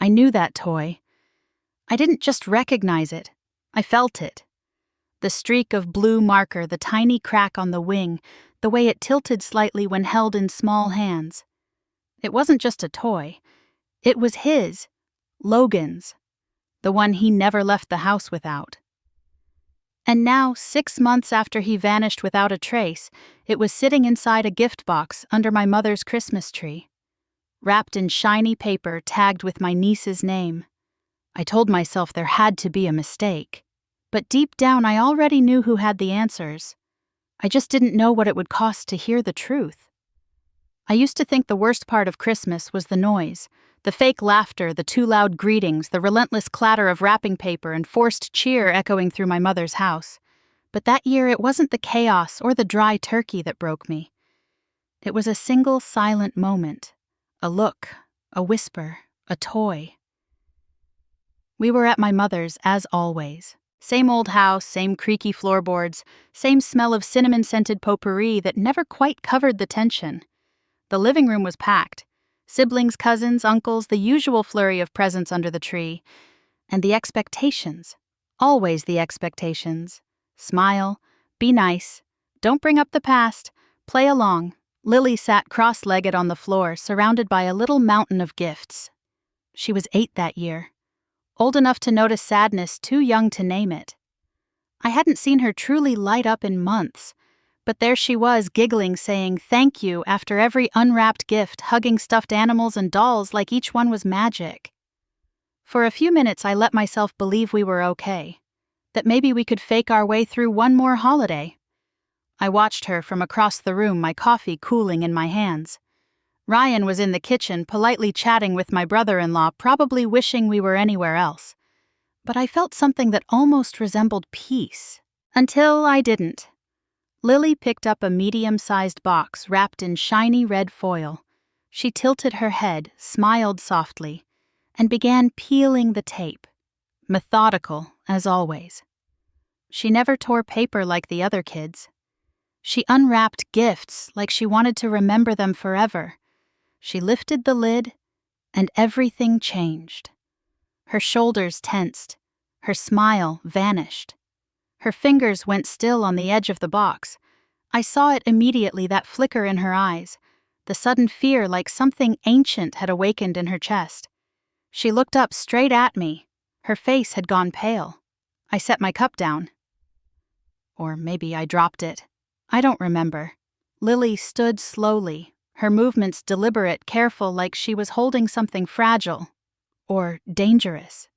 I knew that toy. I didn't just recognize it. I felt it. The streak of blue marker, the tiny crack on the wing, the way it tilted slightly when held in small hands. It wasn't just a toy. It was his, Logan's, the one he never left the house without. And now, 6 months after he vanished without a trace, it was sitting inside a gift box under my mother's Christmas tree, wrapped in shiny paper tagged with my niece's name. I told myself there had to be a mistake, but deep down I already knew who had the answers. I just didn't know what it would cost to hear the truth. I used to think the worst part of Christmas was the noise, the fake laughter, the too loud greetings, the relentless clatter of wrapping paper and forced cheer echoing through my mother's house. But that year it wasn't the chaos or the dry turkey that broke me. It was a single silent moment, a look, a whisper, a toy. We were at my mother's, as always. Same old house, same creaky floorboards, same smell of cinnamon-scented potpourri that never quite covered the tension. The living room was packed. Siblings, cousins, uncles, the usual flurry of presents under the tree. And the expectations. Always the expectations. Smile, be nice, don't bring up the past, play along. Lily sat cross-legged on the floor, surrounded by a little mountain of gifts. She was 8 that year. Old enough to notice sadness, too young to name it. I hadn't seen her truly light up in months. But there she was, giggling, saying thank you after every unwrapped gift, hugging stuffed animals and dolls like each one was magic. For a few minutes I let myself believe we were okay, that maybe we could fake our way through one more holiday. I watched her from across the room, my coffee cooling in my hands. Ryan was in the kitchen, politely chatting with my brother-in-law, probably wishing we were anywhere else. But I felt something that almost resembled peace, until I didn't. Lily picked up a medium-sized box wrapped in shiny red foil. She tilted her head, smiled softly, and began peeling the tape, methodical as always. She never tore paper like the other kids. She unwrapped gifts like she wanted to remember them forever. She lifted the lid, and everything changed. Her shoulders tensed. Her smile vanished. Her fingers went still on the edge of the box. I saw it immediately, that flicker in her eyes, the sudden fear like something ancient had awakened in her chest. She looked up straight at me. Her face had gone pale. I set my cup down. Or maybe I dropped it. I don't remember. Lily stood slowly, her movements deliberate, careful, like she was holding something fragile or dangerous.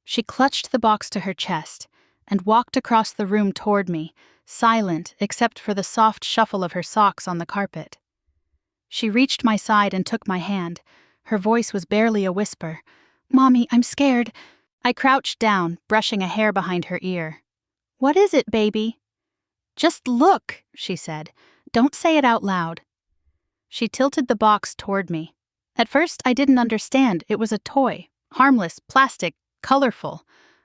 She clutched the box to her chest and walked across the room toward me, silent except for the soft shuffle of her socks on the carpet. She reached my side and took my hand. Her voice was barely a whisper. "Mommy, I'm scared." I crouched down, brushing a hair behind her ear. "What is it, baby?" "Just look," she said. "Don't say it out loud." She tilted the box toward me. At first, I didn't understand. It was a toy, harmless, plastic, colorful.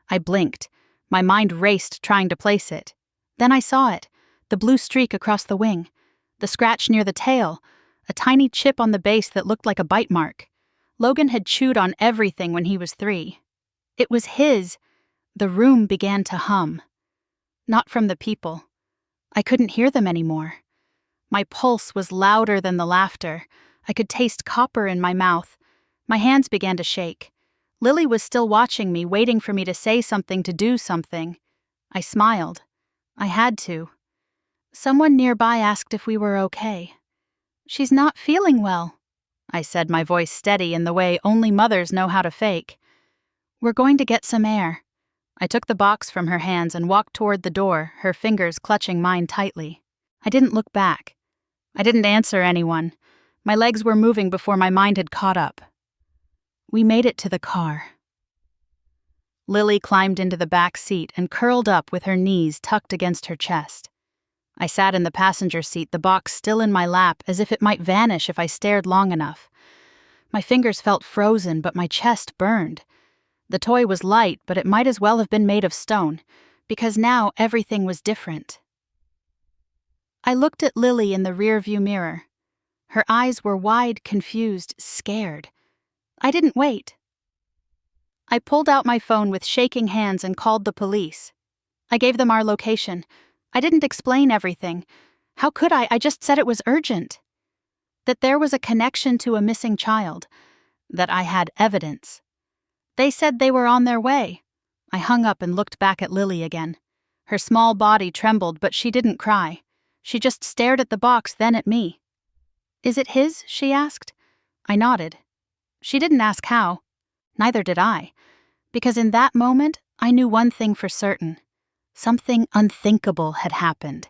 I blinked. My mind raced, trying to place it. Then I saw it, the blue streak across the wing, the scratch near the tail, a tiny chip on the base that looked like a bite mark. Logan had chewed on everything when he was 3. It was his. The room began to hum. Not from the people. I couldn't hear them anymore. My pulse was louder than the laughter. I could taste copper in my mouth. My hands began to shake. Lily was still watching me, waiting for me to say something, to do something. I smiled. I had to. Someone nearby asked if we were okay. "She's not feeling well," I said, my voice steady in the way only mothers know how to fake. "We're going to get some air." I took the box from her hands and walked toward the door, her fingers clutching mine tightly. I didn't look back. I didn't answer anyone. My legs were moving before my mind had caught up. We made it to the car. Lily climbed into the back seat and curled up with her knees tucked against her chest. I sat in the passenger seat, the box still in my lap, as if it might vanish if I stared long enough. My fingers felt frozen, but my chest burned. The toy was light, but it might as well have been made of stone, because now everything was different. I looked at Lily in the rearview mirror. Her eyes were wide, confused, scared. I didn't wait. I pulled out my phone with shaking hands and called the police. I gave them our location. I didn't explain everything. How could I? I just said it was urgent. That there was a connection to a missing child. That I had evidence. They said they were on their way. I hung up and looked back at Lily again. Her small body trembled, but she didn't cry. She just stared at the box, then at me. "Is it his?" she asked. I nodded. She didn't ask how. Neither did I. Because in that moment, I knew one thing for certain. Something unthinkable had happened.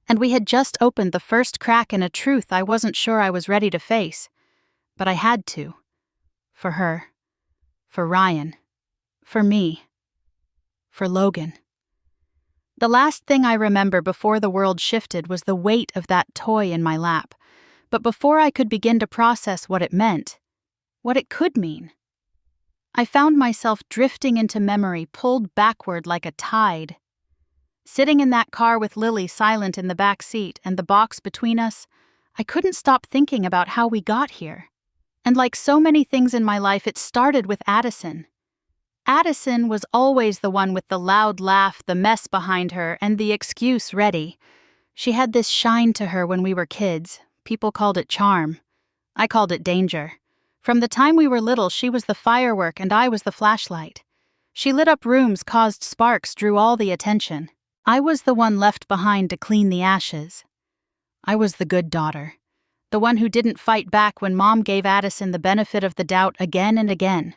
And we had just opened the first crack in a truth I wasn't sure I was ready to face. But I had to. For her. For Ryan. For me. For Logan. The last thing I remember before the world shifted was the weight of that toy in my lap. But before I could begin to process what it meant, what it could mean, I found myself drifting into memory, pulled backward like a tide. Sitting in that car with Lily silent in the back seat and the box between us, I couldn't stop thinking about how we got here. And like so many things in my life, it started with Addison. Addison was always the one with the loud laugh, the mess behind her, and the excuse ready. She had this shine to her when we were kids. People called it charm. I called it danger. From the time we were little, she was the firework and I was the flashlight. She lit up rooms, caused sparks, drew all the attention. I was the one left behind to clean the ashes. I was the good daughter. The one who didn't fight back when Mom gave Addison the benefit of the doubt again and again.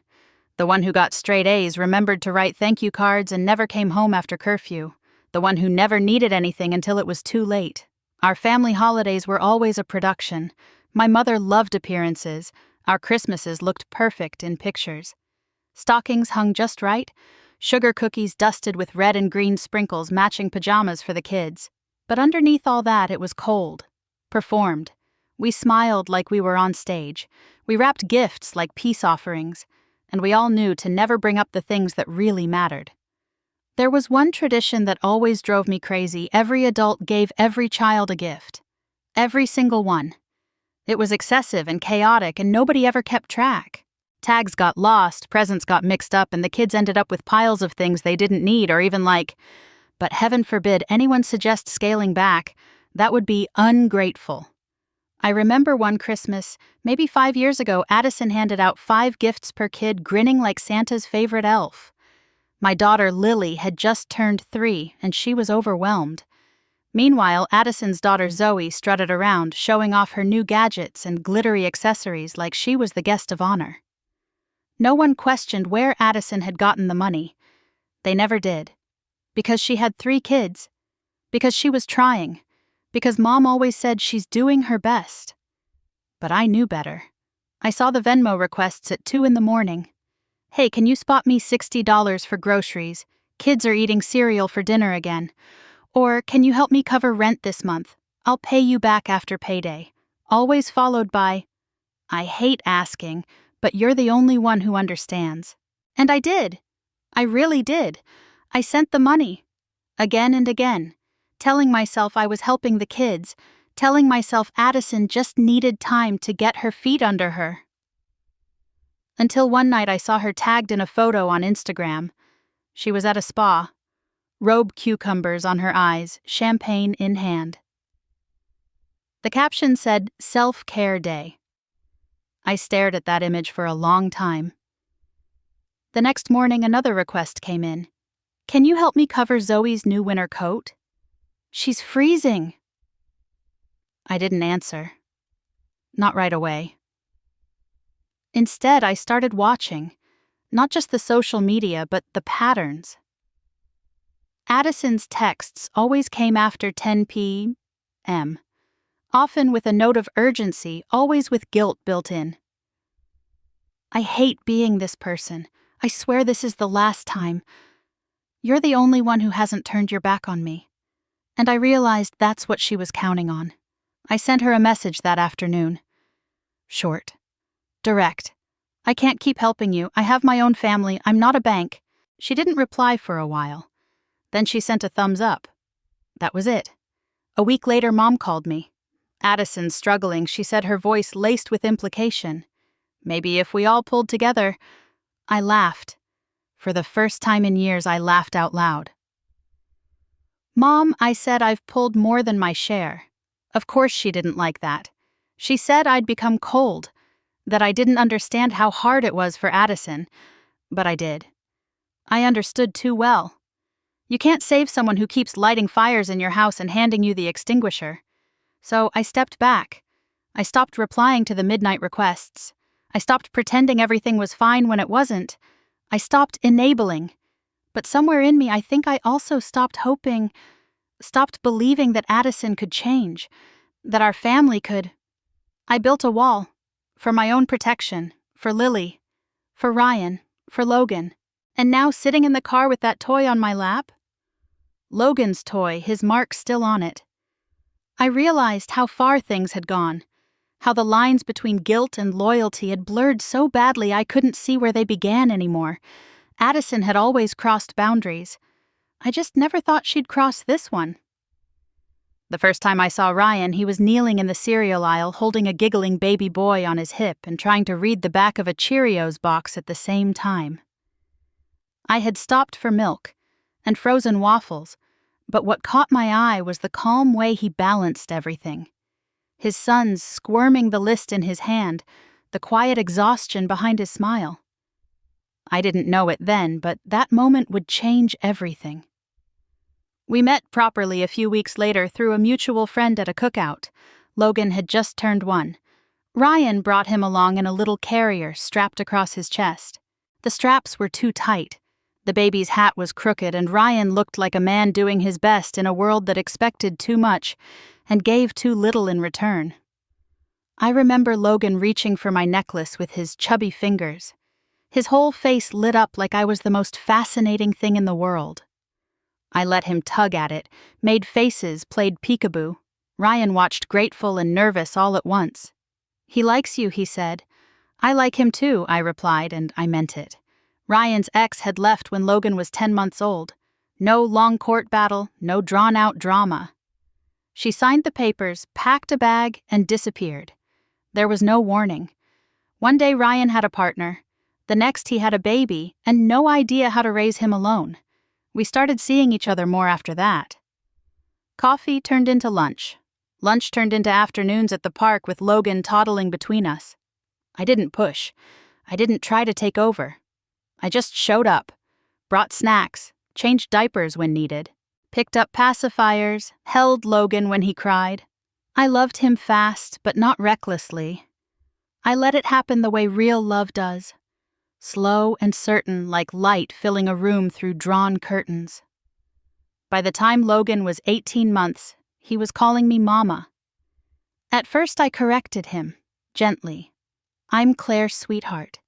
The one who got straight A's, remembered to write thank you cards, and never came home after curfew. The one who never needed anything until it was too late. Our family holidays were always a production. My mother loved appearances. Our Christmases looked perfect in pictures. Stockings hung just right. Sugar cookies dusted with red and green sprinkles, matching pajamas for the kids. But underneath all that, it was cold. Performed. We smiled like we were on stage. We wrapped gifts like peace offerings. And we all knew to never bring up the things that really mattered. There was one tradition that always drove me crazy. Every adult gave every child a gift. Every single one. It was excessive and chaotic, and nobody ever kept track. Tags got lost, presents got mixed up, and the kids ended up with piles of things they didn't need or even like. But heaven forbid anyone suggest scaling back. That would be ungrateful. I remember one Christmas, maybe 5 years ago, Addison handed out 5 gifts per kid, grinning like Santa's favorite elf. My daughter Lily had just turned 3, and she was overwhelmed. Meanwhile, Addison's daughter Zoe strutted around, showing off her new gadgets and glittery accessories like she was the guest of honor. No one questioned where Addison had gotten the money. They never did. Because she had 3 kids. Because she was trying. Because Mom always said she's doing her best. But I knew better. I saw the Venmo requests at 2 a.m. Hey, can you spot me $60 for groceries? Kids are eating cereal for dinner again. Or, can you help me cover rent this month? I'll pay you back after payday. Always followed by, I hate asking, but you're the only one who understands. And I did. I really did. I sent the money. Again and again. Telling myself I was helping the kids, telling myself Addison just needed time to get her feet under her. Until one night I saw her tagged in a photo on Instagram. She was at a spa. Robe cucumbers on her eyes, champagne in hand. The caption said, Self-Care Day. I stared at that image for a long time. The next morning another request came in. Can you help me cover Zoe's new winter coat? She's freezing. I didn't answer. Not right away. Instead, I started watching, not just the social media, but the patterns. Addison's texts always came after 10 p.m., often with a note of urgency, always with guilt built in. I hate being this person. I swear this is the last time. You're the only one who hasn't turned your back on me. And I realized that's what she was counting on. I sent her a message that afternoon. Short. Direct. I can't keep helping you. I have my own family. I'm not a bank. She didn't reply for a while. Then she sent a thumbs up. That was it. A week later, Mom called me. Addison struggling, she said, her voice laced with implication. Maybe if we all pulled together. I laughed. For the first time in years, I laughed out loud. "Mom," I said, "I've pulled more than my share." Of course she didn't like that. She said I'd become cold, that I didn't understand how hard it was for Addison, but I did. I understood too well. You can't save someone who keeps lighting fires in your house and handing you the extinguisher. So I stepped back. I stopped replying to the midnight requests. I stopped pretending everything was fine when it wasn't. I stopped enabling. But somewhere in me, I think I also stopped hoping, stopped believing that Addison could change, that our family could. I built a wall. For my own protection, for Lily, for Ryan, for Logan. And now sitting in the car with that toy on my lap? Logan's toy, his mark still on it. I realized how far things had gone, how the lines between guilt and loyalty had blurred so badly I couldn't see where they began anymore. Addison had always crossed boundaries. I just never thought she'd cross this one. The first time I saw Ryan, he was kneeling in the cereal aisle holding a giggling baby boy on his hip and trying to read the back of a Cheerios box at the same time. I had stopped for milk and frozen waffles, but what caught my eye was the calm way he balanced everything. His son's squirming the list in his hand, the quiet exhaustion behind his smile. I didn't know it then, but that moment would change everything. We met properly a few weeks later through a mutual friend at a cookout. Logan had just turned 1. Ryan brought him along in a little carrier strapped across his chest. The straps were too tight. The baby's hat was crooked, and Ryan looked like a man doing his best in a world that expected too much and gave too little in return. I remember Logan reaching for my necklace with his chubby fingers. His whole face lit up like I was the most fascinating thing in the world. I let him tug at it, made faces, played peekaboo. Ryan watched grateful and nervous all at once. "He likes you," he said. "I like him too," I replied, and I meant it. Ryan's ex had left when Logan was 10 months old. No long court battle, no drawn-out drama. She signed the papers, packed a bag, and disappeared. There was no warning. One day Ryan had a partner. The next he had a baby, and no idea how to raise him alone. We started seeing each other more after that. Coffee turned into lunch. Lunch turned into afternoons at the park with Logan toddling between us. I didn't push. I didn't try to take over. I just showed up, brought snacks, changed diapers when needed, picked up pacifiers, held Logan when he cried. I loved him fast, but not recklessly. I let it happen the way real love does. Slow and certain, like light filling a room through drawn curtains. By the time Logan was 18 months, he was calling me Mama. At first I corrected him, gently. "I'm Claire's sweetheart."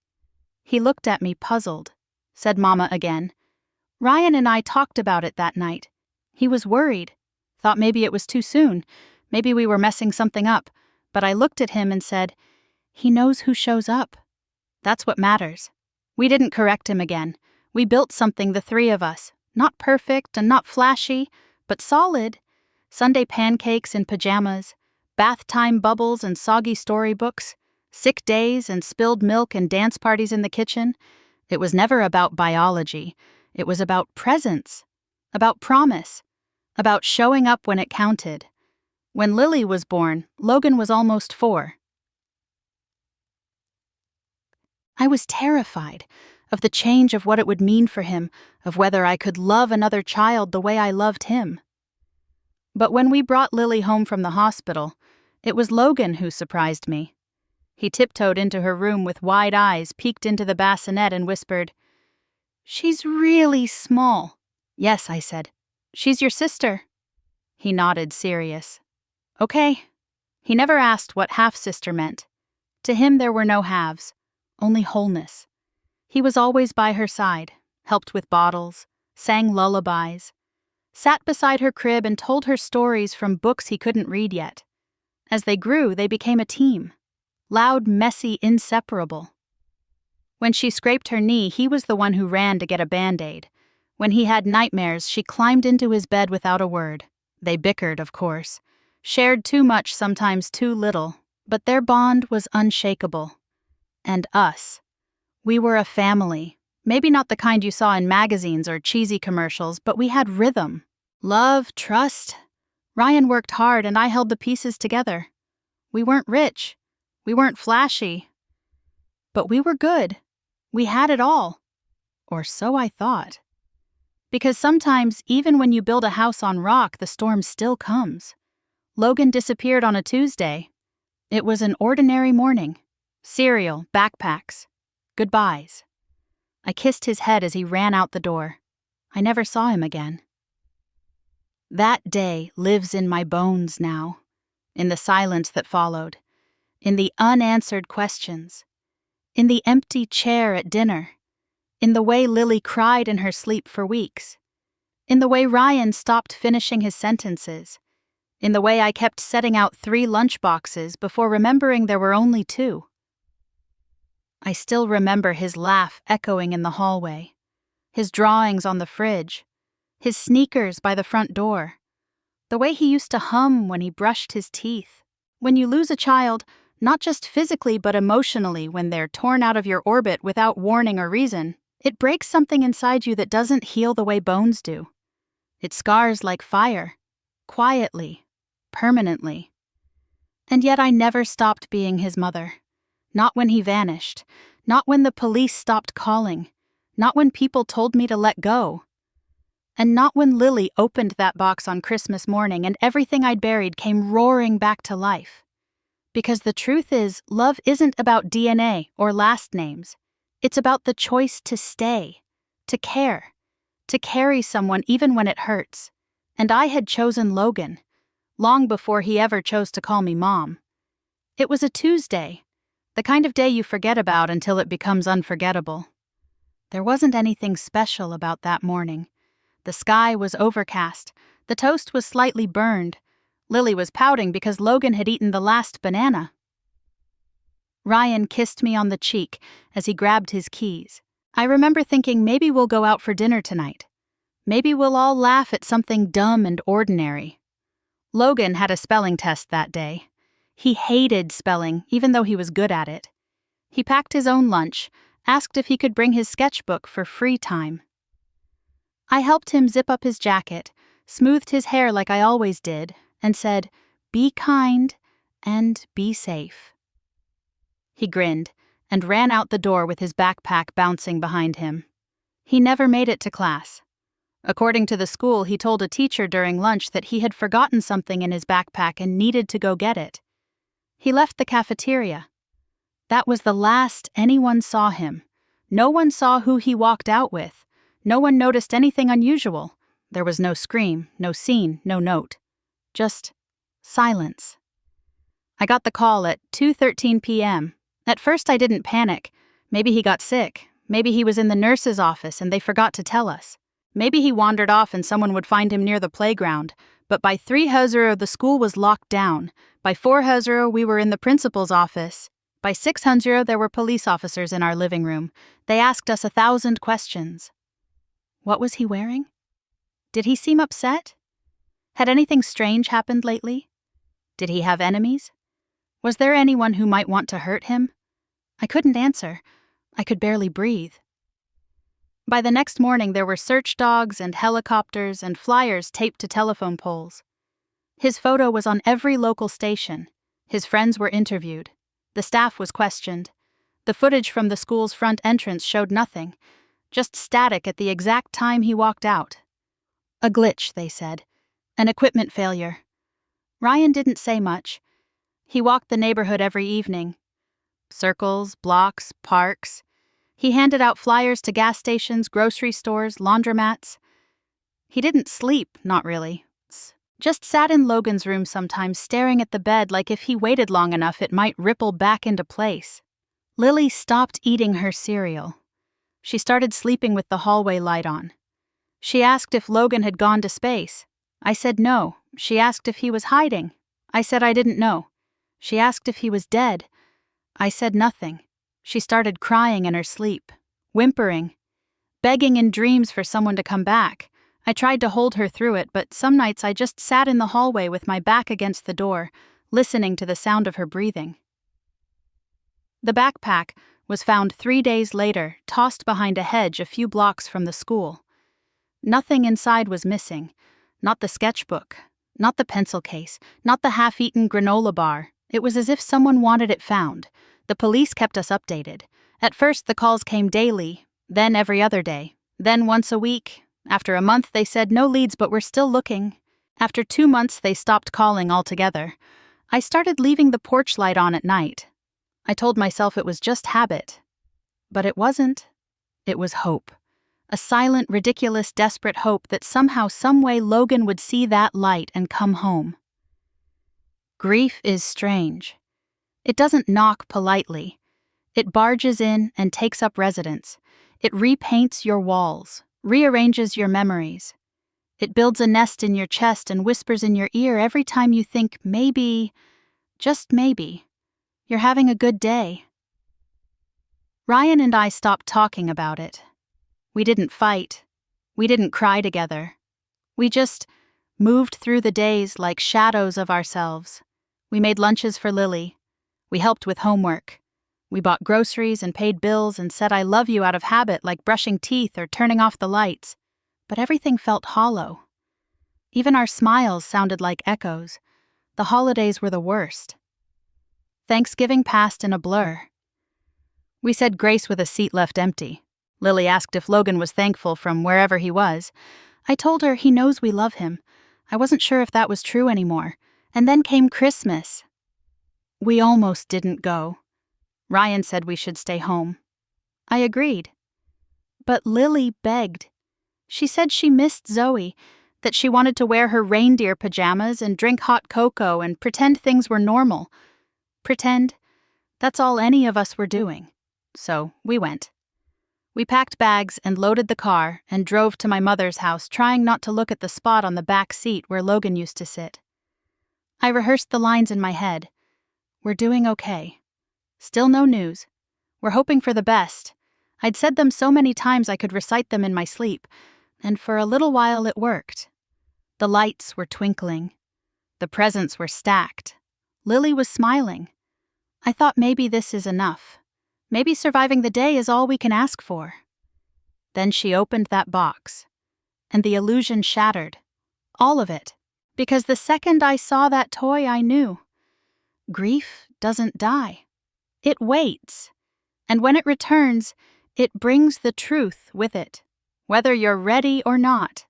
He looked at me puzzled, said Mama again. Ryan and I talked about it that night. He was worried, thought maybe it was too soon, maybe we were messing something up, but I looked at him and said, "He knows who shows up. That's what matters." We didn't correct him again. We built something, the three of us. Not perfect and not flashy, but solid. Sunday pancakes in pajamas, bath time bubbles and soggy storybooks, sick days and spilled milk and dance parties in the kitchen. It was never about biology. It was about presence, about promise, about showing up when it counted. When Lily was born, Logan was almost 4. I was terrified of the change of what it would mean for him, of whether I could love another child the way I loved him. But when we brought Lily home from the hospital, it was Logan who surprised me. He tiptoed into her room with wide eyes, peeked into the bassinet and whispered, "She's really small." "Yes," I said. "She's your sister." He nodded, serious. "Okay." He never asked what half-sister meant. To him there were no halves, only wholeness. He was always by her side, helped with bottles, sang lullabies, sat beside her crib and told her stories from books he couldn't read yet. As they grew, they became a team. Loud, messy, inseparable. When she scraped her knee, he was the one who ran to get a Band-Aid. When he had nightmares, she climbed into his bed without a word. They bickered, of course. Shared too much, sometimes too little. But their bond was unshakable. And us. We were a family, Maybe not the kind you saw in magazines or cheesy commercials, but we had rhythm. Love, trust. Ryan worked hard and I held the pieces together. We weren't rich. We weren't flashy. But we were good. We had it all. Or so I thought. Because sometimes, even when you build a house on rock, the storm still comes. Logan disappeared on a Tuesday. It was an ordinary morning. Cereal, backpacks, goodbyes. I kissed his head as he ran out the door. I never saw him again. That day lives in my bones now, in the silence that followed, in the unanswered questions, in the empty chair at dinner, in the way Lily cried in her sleep for weeks, in the way Ryan stopped finishing his sentences, in the way I kept setting out 3 lunchboxes before remembering there were only 2. I still remember his laugh echoing in the hallway, his drawings on the fridge, his sneakers by the front door, the way he used to hum when he brushed his teeth. When you lose a child, not just physically but emotionally, when they're torn out of your orbit without warning or reason, it breaks something inside you that doesn't heal the way bones do. It scars like fire, quietly, permanently. And yet I never stopped being his mother. Not when he vanished, not when the police stopped calling, not when people told me to let go. And not when Lily opened that box on Christmas morning and everything I'd buried came roaring back to life. Because the truth is, love isn't about DNA or last names. It's about the choice to stay, to care, to carry someone even when it hurts. And I had chosen Logan, long before he ever chose to call me Mom. It was a Tuesday, the kind of day you forget about until it becomes unforgettable. There wasn't anything special about that morning. The sky was overcast, the toast was slightly burned. Lily was pouting because Logan had eaten the last banana. Ryan kissed me on the cheek as he grabbed his keys. I remember thinking maybe we'll go out for dinner tonight. Maybe we'll all laugh at something dumb and ordinary. Logan had a spelling test that day. He hated spelling, even though he was good at it. He packed his own lunch, asked if he could bring his sketchbook for free time. I helped him zip up his jacket, smoothed his hair like I always did, and said, "Be kind and be safe." He grinned and ran out the door with his backpack bouncing behind him. He never made it to class. According to the school, he told a teacher during lunch that he had forgotten something in his backpack and needed to go get it. He left the cafeteria. That was the last anyone saw him. No one saw who he walked out with. No one noticed anything unusual. There was no scream, no scene, no note. Just silence. I got the call at 2:13 p.m. At first I didn't panic. Maybe he got sick. Maybe he was in the nurse's office and they forgot to tell us. Maybe he wandered off and someone would find him near the playground. But by 3:00 the school was locked down. By 4:00 we were in the principal's office. By 6:00 there were police officers in our living room. They asked us 1,000 questions. What was he wearing? Did he seem upset? Had anything strange happened lately? Did he have enemies? Was there anyone who might want to hurt him? I couldn't answer. I could barely breathe. By the next morning there were search dogs and helicopters and flyers taped to telephone poles. His photo was on every local station. His friends were interviewed. The staff was questioned. The footage from the school's front entrance showed nothing, just static at the exact time he walked out. A glitch, they said. An equipment failure. Ryan didn't say much. He walked the neighborhood every evening. Circles, blocks, parks. He handed out flyers to gas stations, grocery stores, laundromats. He didn't sleep, not really. Just sat in Logan's room sometimes, staring at the bed like if he waited long enough it might ripple back into place. Lily stopped eating her cereal. She started sleeping with the hallway light on. She asked if Logan had gone to space. I said no. She asked if he was hiding. I said I didn't know. She asked if he was dead. I said nothing. She started crying in her sleep, whimpering, begging in dreams for someone to come back. I tried to hold her through it, but some nights I just sat in the hallway with my back against the door, listening to the sound of her breathing. The backpack, was found 3 days later, tossed behind a hedge a few blocks from the school. Nothing inside was missing. Not the sketchbook, not the pencil case, not the half-eaten granola bar. It was as if someone wanted it found. The police kept us updated. At first, the calls came daily, then every other day, then once a week. After a month, they said no leads, but we're still looking. After 2 months, they stopped calling altogether. I started leaving the porch light on at night. I told myself it was just habit. But it wasn't. It was hope. A silent, ridiculous, desperate hope that somehow, someway Logan would see that light and come home. Grief is strange. It doesn't knock politely. It barges in and takes up residence. It repaints your walls, rearranges your memories. It builds a nest in your chest and whispers in your ear every time you think maybe, just maybe, you're having a good day. Ryan and I stopped talking about it. We didn't fight. We didn't cry together. We just moved through the days like shadows of ourselves. We made lunches for Lily. We helped with homework. We bought groceries and paid bills and said I love you out of habit, like brushing teeth or turning off the lights. But everything felt hollow. Even our smiles sounded like echoes. The holidays were the worst. Thanksgiving passed in a blur. We said grace with a seat left empty. Lily asked if Logan was thankful from wherever he was. I told her he knows we love him. I wasn't sure if that was true anymore. And then came Christmas. We almost didn't go. Ryan said we should stay home. I agreed. But Lily begged. She said she missed Zoe, that she wanted to wear her reindeer pajamas and drink hot cocoa and pretend things were normal. Pretend? That's all any of us were doing. So we went. We packed bags and loaded the car and drove to my mother's house, trying not to look at the spot on the back seat where Logan used to sit. I rehearsed the lines in my head. We're doing okay. Still no news. We're hoping for the best. I'd said them so many times I could recite them in my sleep, and for a little while it worked. The lights were twinkling. The presents were stacked. Lily was smiling. I thought maybe this is enough. Maybe surviving the day is all we can ask for. Then she opened that box, and the illusion shattered. All of it. Because the second I saw that toy, I knew. Grief doesn't die. It waits. And when it returns, it brings the truth with it, whether you're ready or not.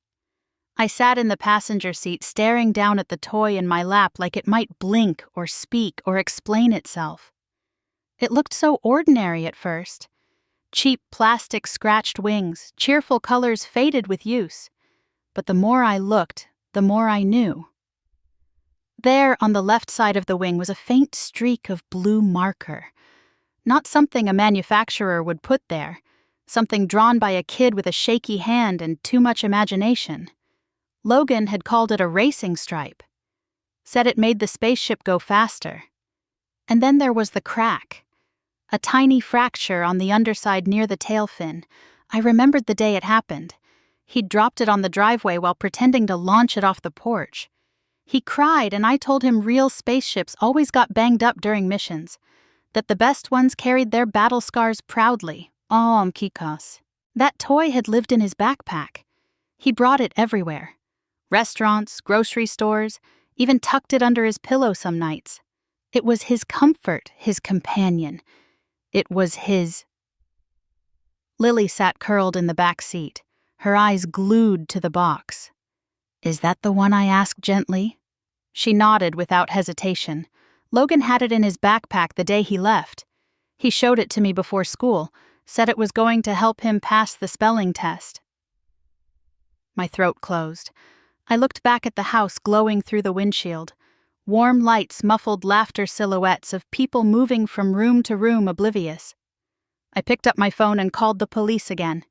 I sat in the passenger seat staring down at the toy in my lap like it might blink or speak or explain itself. It looked so ordinary at first. Cheap plastic scratched wings, cheerful colors faded with use. But the more I looked, the more I knew. There on the left side of the wing was a faint streak of blue marker. Not something a manufacturer would put there, something drawn by a kid with a shaky hand and too much imagination. Logan had called it a racing stripe, said it made the spaceship go faster. And then there was the crack, a tiny fracture on the underside near the tail fin. I remembered the day it happened. He'd dropped it on the driveway while pretending to launch it off the porch. He cried, and I told him real spaceships always got banged up during missions, that the best ones carried their battle scars proudly. Kikas. That toy had lived in his backpack. He brought it everywhere. Restaurants, grocery stores, even tucked it under his pillow some nights. It was his comfort, his companion. It was his. Lily sat curled in the back seat, her eyes glued to the box. Is that the one? I asked gently. She nodded without hesitation. Logan had it in his backpack the day he left. He showed it to me before school, said it was going to help him pass the spelling test. My throat closed. I looked back at the house glowing through the windshield. Warm lights muffled laughter silhouettes of people moving from room to room oblivious. I picked up my phone and called the police again.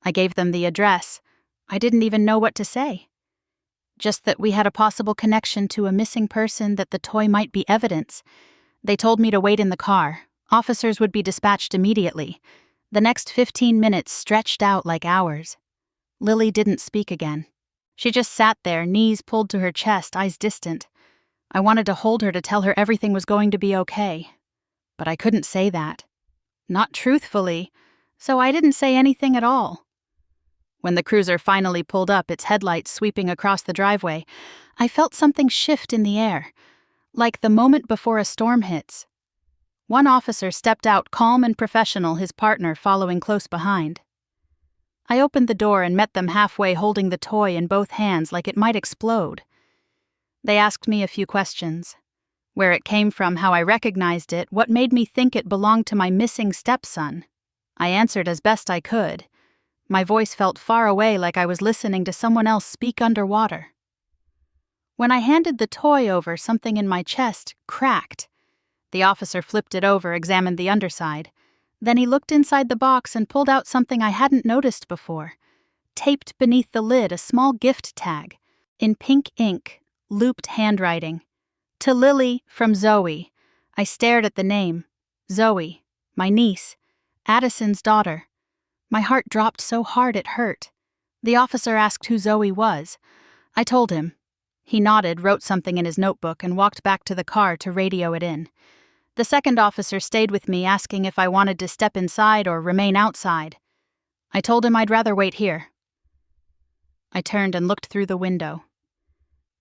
I gave them the address. I didn't even know what to say. Just that we had a possible connection to a missing person, that the toy might be evidence. They told me to wait in the car. Officers would be dispatched immediately. The next 15 minutes stretched out like hours. Lily didn't speak again. She just sat there, knees pulled to her chest, eyes distant. I wanted to hold her to tell her everything was going to be okay. But I couldn't say that. Not truthfully, so I didn't say anything at all. When the cruiser finally pulled up, its headlights sweeping across the driveway, I felt something shift in the air, like the moment before a storm hits. One officer stepped out calm and professional, his partner following close behind. I opened the door and met them halfway, holding the toy in both hands like it might explode. They asked me a few questions. Where it came from, how I recognized it, what made me think it belonged to my missing stepson. I answered as best I could. My voice felt far away, like I was listening to someone else speak underwater. When I handed the toy over, something in my chest cracked. The officer flipped it over, examined the underside. Then he looked inside the box and pulled out something I hadn't noticed before. Taped beneath the lid, a small gift tag. In pink ink, looped handwriting. To Lily, from Zoe. I stared at the name. Zoe, my niece, Addison's daughter. My heart dropped so hard it hurt. The officer asked who Zoe was. I told him. He nodded, wrote something in his notebook, and walked back to the car to radio it in. The second officer stayed with me, asking if I wanted to step inside or remain outside. I told him I'd rather wait here. I turned and looked through the window.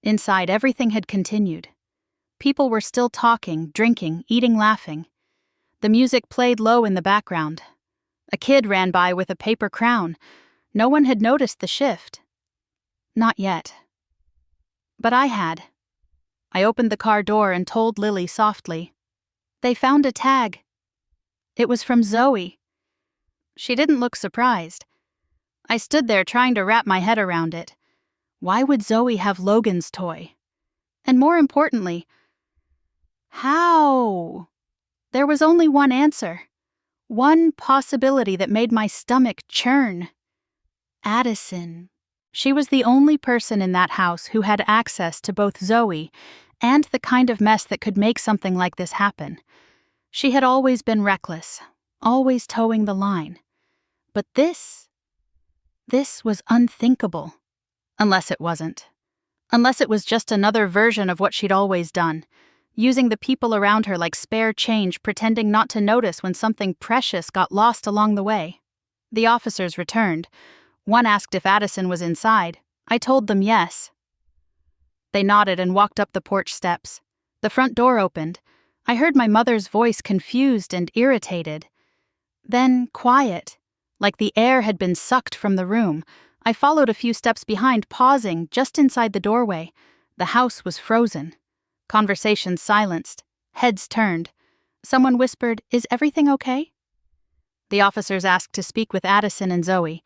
Inside, everything had continued. People were still talking, drinking, eating, laughing. The music played low in the background. A kid ran by with a paper crown. No one had noticed the shift. Not yet. But I had. I opened the car door and told Lily softly. They found a tag. It was from Zoe. She didn't look surprised. I stood there trying to wrap my head around it. Why would Zoe have Logan's toy? And more importantly, how? There was only one answer. One possibility that made my stomach churn. Addison. She was the only person in that house who had access to both Zoe and the kind of mess that could make something like this happen. She had always been reckless, always towing the line. But this was unthinkable. Unless it wasn't. Unless it was just another version of what she'd always done, using the people around her like spare change, pretending not to notice when something precious got lost along the way. The officers returned. One asked if Addison was inside. I told them yes. They nodded and walked up the porch steps. The front door opened. I heard my mother's voice, confused and irritated. Then quiet, like the air had been sucked from the room. I followed a few steps behind, pausing just inside the doorway. The house was frozen. Conversations silenced. Heads turned. Someone whispered, "Is everything okay?" The officers asked to speak with Addison and Zoe.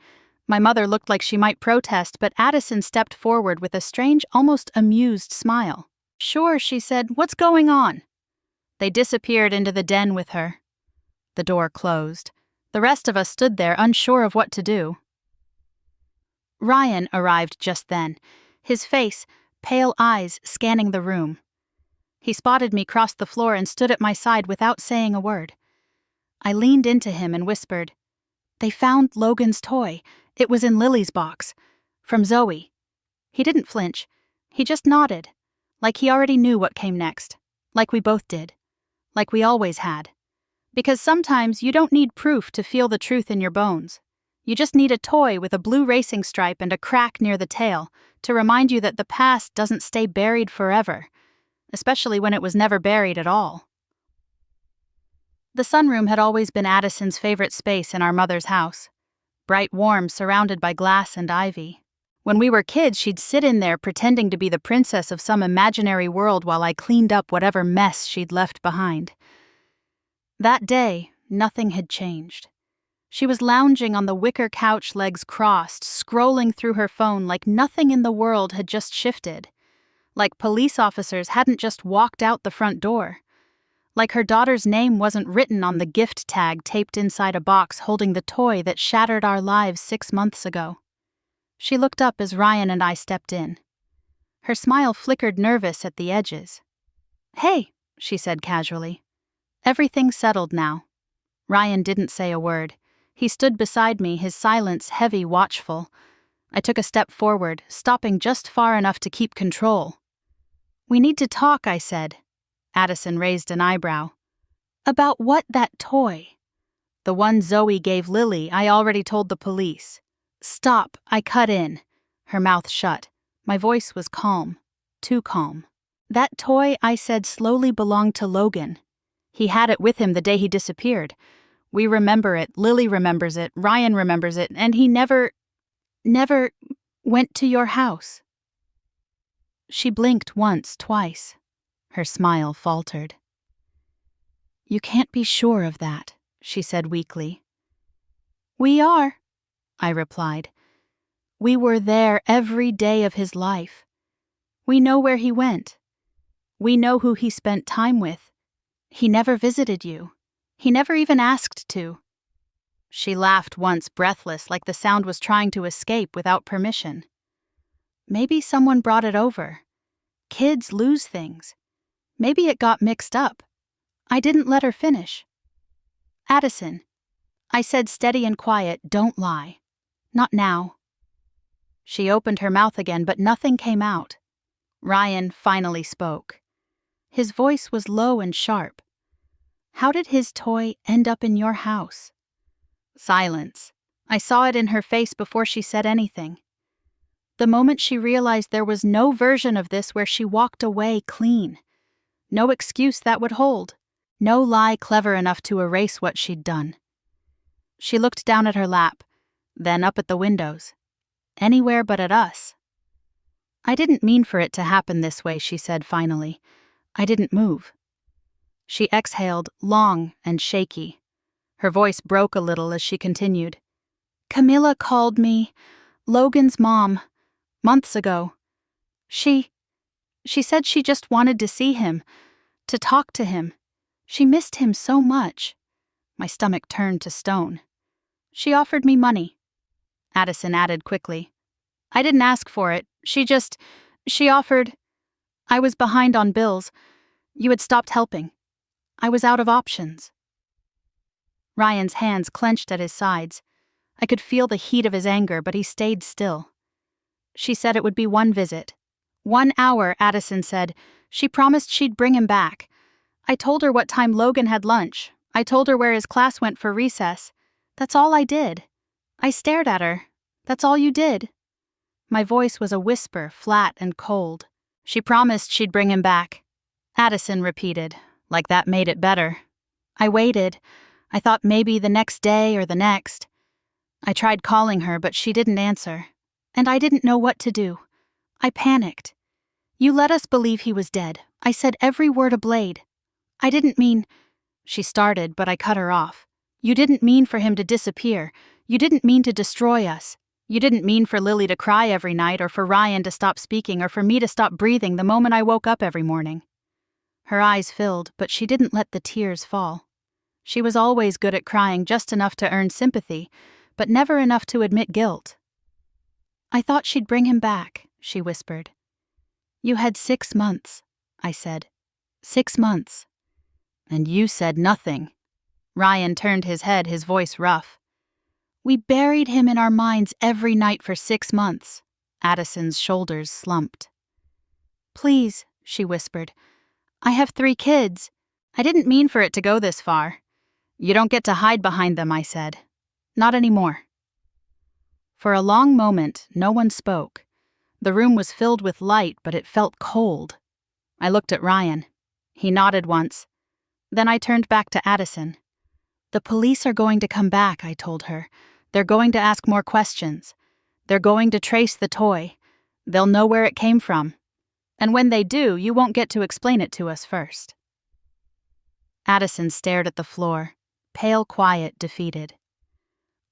My mother looked like she might protest, but Addison stepped forward with a strange, almost amused smile. "Sure," she said. "What's going on?" They disappeared into the den with her. The door closed. The rest of us stood there, unsure of what to do. Ryan arrived just then, his face, pale eyes scanning the room. He spotted me cross the floor and stood at my side without saying a word. I leaned into him and whispered, "They found Logan's toy. It was in Lily's box. From Zoe." He didn't flinch. He just nodded, like he already knew what came next, like we both did, like we always had. Because sometimes you don't need proof to feel the truth in your bones. You just need a toy with a blue racing stripe and a crack near the tail to remind you that the past doesn't stay buried forever, especially when it was never buried at all. The sunroom had always been Addison's favorite space in our mother's house. Bright warm, surrounded by glass and ivy. When we were kids, she'd sit in there pretending to be the princess of some imaginary world while I cleaned up whatever mess she'd left behind. That day, nothing had changed. She was lounging on the wicker couch, legs crossed, scrolling through her phone like nothing in the world had just shifted. Like police officers hadn't just walked out the front door. Like her daughter's name wasn't written on the gift tag taped inside a box holding the toy that shattered our lives 6 months ago. She looked up as Ryan and I stepped in. Her smile flickered nervous at the edges. "Hey," she said casually. Everything's settled now. Ryan didn't say a word. He stood beside me, his silence heavy, watchful. I took a step forward, stopping just far enough to keep control. "We need to talk," I said. Addison raised an eyebrow. "About what, that toy?" The one Zoe gave Lily, I already told the police. Stop, I cut in. Her mouth shut. My voice was calm. Too calm. That toy, I said, slowly belonged to Logan. He had it with him the day he disappeared. We remember it, Lily remembers it, Ryan remembers it, and he never went to your house. She blinked once, twice. Her smile faltered. You can't be sure of that, she said weakly. We are, I replied. We were there every day of his life. We know where he went. We know who he spent time with. He never visited you. He never even asked to. She laughed once, breathless, like the sound was trying to escape without permission. Maybe someone brought it over. Kids lose things. Maybe it got mixed up. I didn't let her finish. Addison, I said steady and quiet, don't lie. Not now. She opened her mouth again, but nothing came out. Ryan finally spoke. His voice was low and sharp. How did his toy end up in your house? Silence. I saw it in her face before she said anything. The moment she realized there was no version of this where she walked away clean. No excuse that would hold. No lie clever enough to erase what she'd done. She looked down at her lap, then up at the windows. Anywhere but at us. I didn't mean for it to happen this way, she said finally. I didn't move. She exhaled, long and shaky. Her voice broke a little as she continued. Camilla called me, Logan's mom, months ago. She said she just wanted to see him, to talk to him. She missed him so much. My stomach turned to stone. She offered me money. Addison added quickly. I didn't ask for it. She offered. I was behind on bills. You had stopped helping. I was out of options. Ryan's hands clenched at his sides. I could feel the heat of his anger, but he stayed still. She said it would be one visit. 1 hour, Addison said. She promised she'd bring him back. I told her what time Logan had lunch. I told her where his class went for recess. That's all I did. I stared at her. That's all you did. My voice was a whisper, flat and cold. She promised she'd bring him back. Addison repeated, like that made it better. I waited. I thought maybe the next day or the next. I tried calling her, but she didn't answer. And I didn't know what to do. I panicked. You let us believe he was dead. I said every word a blade. I didn't mean... She started, but I cut her off. You didn't mean for him to disappear. You didn't mean to destroy us. You didn't mean for Lily to cry every night, or for Ryan to stop speaking, or for me to stop breathing the moment I woke up every morning. Her eyes filled, but she didn't let the tears fall. She was always good at crying, just enough to earn sympathy, but never enough to admit guilt. I thought she'd bring him back, she whispered. You had 6 months, I said. 6 months. And you said nothing. Ryan turned his head, his voice rough. We buried him in our minds every night for 6 months. Addison's shoulders slumped. Please, she whispered. I have 3 kids. I didn't mean for it to go this far. You don't get to hide behind them, I said. Not anymore. For a long moment, no one spoke. The room was filled with light, but it felt cold. I looked at Ryan. He nodded once. Then I turned back to Addison. The police are going to come back, I told her. They're going to ask more questions. They're going to trace the toy. They'll know where it came from. And when they do, you won't get to explain it to us first. Addison stared at the floor, pale, quiet, defeated.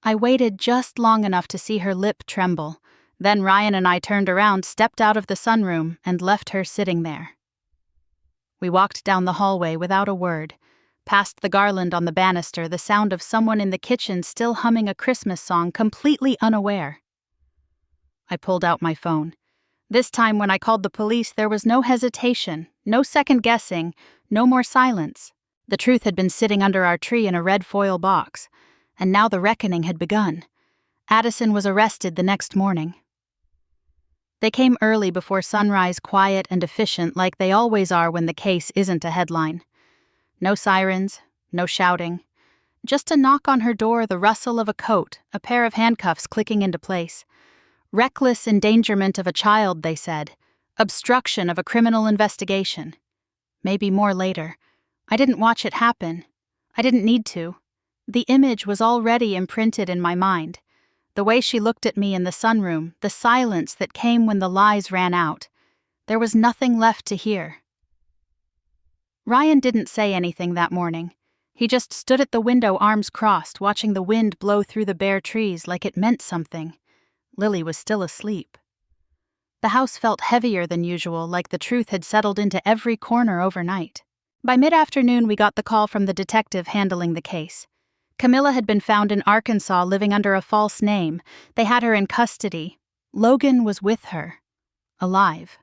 I waited just long enough to see her lip tremble. Then Ryan and I turned around, stepped out of the sunroom, and left her sitting there. We walked down the hallway without a word, past the garland on the banister, the sound of someone in the kitchen still humming a Christmas song, completely unaware. I pulled out my phone. This time when I called the police, there was no hesitation, no second-guessing, no more silence. The truth had been sitting under our tree in a red foil box, and now the reckoning had begun. Addison was arrested the next morning. They came early before sunrise, quiet and efficient like they always are when the case isn't a headline. No sirens, no shouting. Just a knock on her door, the rustle of a coat, a pair of handcuffs clicking into place. Reckless endangerment of a child, they said. Obstruction of a criminal investigation. Maybe more later. I didn't watch it happen. I didn't need to. The image was already imprinted in my mind. The way she looked at me in the sunroom, the silence that came when the lies ran out. There was nothing left to hear. Ryan didn't say anything that morning. He just stood at the window, arms crossed, watching the wind blow through the bare trees like it meant something. Lily was still asleep. The house felt heavier than usual, like the truth had settled into every corner overnight. By mid-afternoon, we got the call from the detective handling the case. Camilla had been found in Arkansas living under a false name. They had her in custody. Logan was with her. Alive.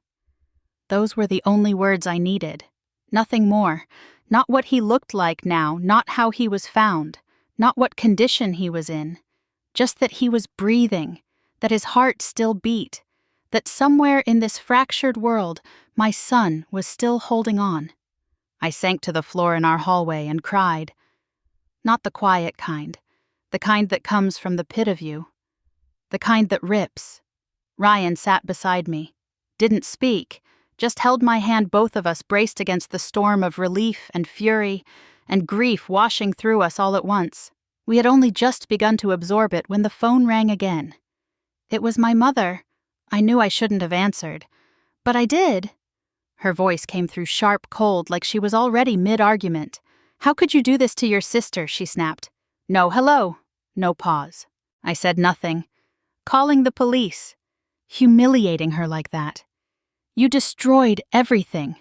Those were the only words I needed. Nothing more. Not what he looked like now, not how he was found, not what condition he was in. Just that he was breathing, that his heart still beat, that somewhere in this fractured world, my son was still holding on. I sank to the floor in our hallway and cried. Not the quiet kind, the kind that comes from the pit of you, the kind that rips. Ryan sat beside me, didn't speak, just held my hand, both of us braced against the storm of relief and fury and grief washing through us all at once. We had only just begun to absorb it when the phone rang again. It was my mother. I knew I shouldn't have answered, but I did. Her voice came through sharp, cold, like she was already mid-argument. "How could you do this to your sister?" she snapped. "No hello." No pause. I said nothing. Calling the police. Humiliating her like that. "You destroyed everything."